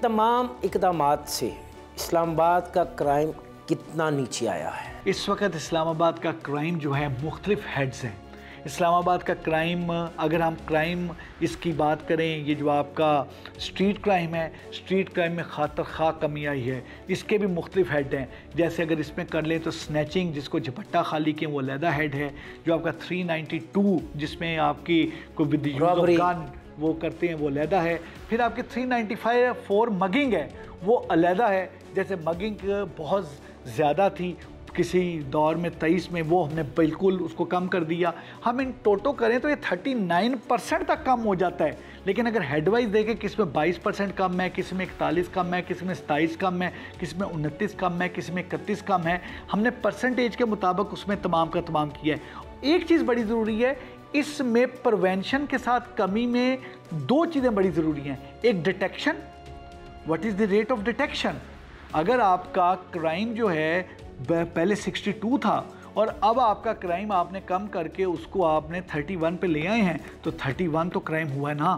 तमाम इक़दामात से इस्लामाबाद का क्राइम कितना नीचे आया है? इस वक्त इस्लामाबाद का क्राइम जो है मुख्तलिफ हेड्स हैं। इस्लामाबाद का क्राइम, अगर हम क्राइम इसकी बात करें, ये जो आपका स्ट्रीट क्राइम है, स्ट्रीट क्राइम में खातर खा कमी आई है। इसके भी मुख्तलिफ हेड हैं। जैसे अगर इसमें कर लें तो स्नैचिंग, जिसको झपट्टा खाली के, वो अलहदा हेड है। जो आपका 392 जिसमें आपकी कोई विद यूज ऑफ गन वो करते हैं, वो अलहदा है। फिर आपके 395 मगिंग है, वो अलहदा है। जैसे मगिंग बहुत ज़्यादा थी किसी दौर में 23 में, वो हमने बिल्कुल उसको कम कर दिया। हम इन टोटो करें तो ये 39% तक कम हो जाता है। लेकिन अगर हेडवाइज देखें, किसी में 22% कम है, किसी में 41 कम है, किसी में 27 कम है, किसी में 29 कम है, किसी में 31 कम है। हमने परसेंटेज के मुताबिक उसमें तमाम का तमाम किया है। एक चीज़ बड़ी ज़रूरी है, इसमें प्रिवेंशन के साथ कमी में दो चीज़ें बड़ी ज़रूरी हैं। एक detection, what is the rate of detection. अगर आपका क्राइम जो है पहले 62 था और अब आपका क्राइम आपने कम करके उसको आपने 31 पे ले आए हैं, तो 31 तो क्राइम हुआ है ना।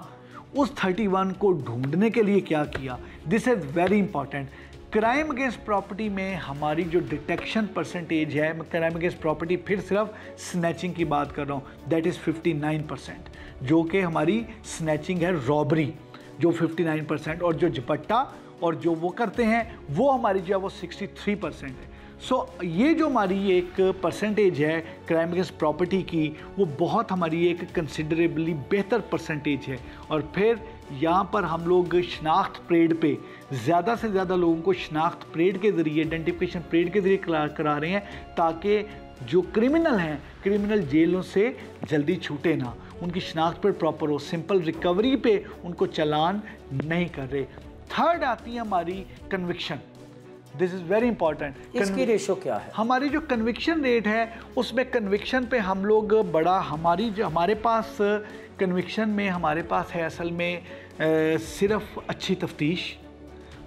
उस 31 को ढूंढने के लिए क्या किया, this is very important. Crime against property में हमारी जो डिटेक्शन परसेंटेज है, मैं क्राइम अगेंस्ट प्रॉपर्टी फिर सिर्फ स्नैचिंग की बात कर रहा हूँ, दैट इज़ 59%, जो कि हमारी स्नैचिंग है, रॉबरी जो 59%, और जो झपट्टा और जो वो करते हैं वो हमारी जो है वो 63% है। सो ये जो हमारी एक परसेंटेज है क्राइम अगेंस्ट प्रॉपर्टी की, वो बहुत हमारी एक कंसिडरेबली बेहतर परसेंटेज है। और फिर यहाँ पर हम लोग शनाख्त परेड पे ज़्यादा से ज़्यादा लोगों को शनाख्त परेड के ज़रिए, आइडेंटिफिकेशन परेड के ज़रिए करा रहे हैं, ताकि जो क्रिमिनल हैं, क्रिमिनल जेलों से जल्दी छूटे ना, उनकी शनाख्त पर प्रॉपर हो, सिंपल रिकवरी पे उनको चालान नहीं कर रहे। थर्ड आती है हमारी conviction. This is very important. इसकी रेशो क्या है? हमारी जो कन्विक्शन रेट है, उसमें कन्विक्शन पे हम लोग बड़ा, हमारे पास कन्विक्शन में हमारे पास है असल में सिर्फ अच्छी तफ्तीश,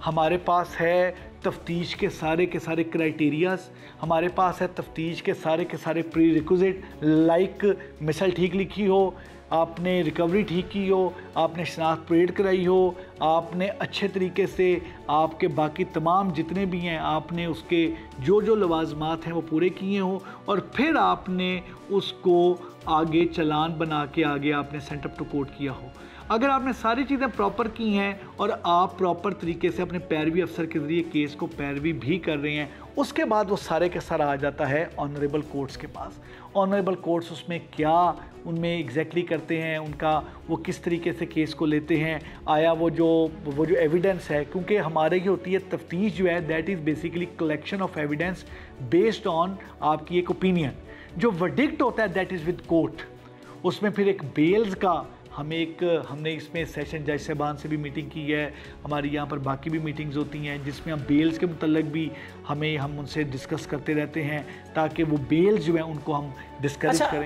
हमारे पास है तफ्तीश के सारे क्राइटेरियाज, हमारे पास है तफ्तीश के सारे प्री रिक्विजिट, लाइक मिसल ठीक लिखी हो, आपने रिकवरी ठीक की हो, आपने शनाख्त परेड कराई हो, आपने अच्छे तरीके से आपके बाकी तमाम जितने भी हैं आपने उसके जो लवाजमात हैं वो पूरे किए हो, और फिर आपने उसको आगे चालान बना के आगे आपने सेंट अप टू कोर्ट किया हो। अगर आपने सारी चीज़ें प्रॉपर की हैं और आप प्रॉपर तरीके से अपने पैरवी अफसर के ज़रिए केस को पैरवी भी कर रहे हैं, उसके बाद वो सारे के सारा आ जाता है ऑनरेबल कोर्ट्स के पास। ऑनरेबल कोर्ट्स उसमें क्या उनमें एग्जैक्टली करते हैं, उनका वो किस तरीके से केस को लेते हैं, आया वो जो एविडेंस है, क्योंकि हमारे की होती है तफ्तीश जो है, that is basically collection of evidence based on आपकी एक ओपिनियन। जो वर्डिक्ट होता है दैट इज़ विद कोर्ट। उसमें फिर एक बेल्स का हमने इसमें सेशन जज साहबान से भी मीटिंग की है, हमारी यहाँ पर बाकी भी मीटिंग्स होती हैं जिसमें हम बेल्स के मुतल्लिक भी हम उनसे डिस्कस करते रहते हैं, ताकि वो बेल्स जो हैं उनको हम डिस्करेज करें।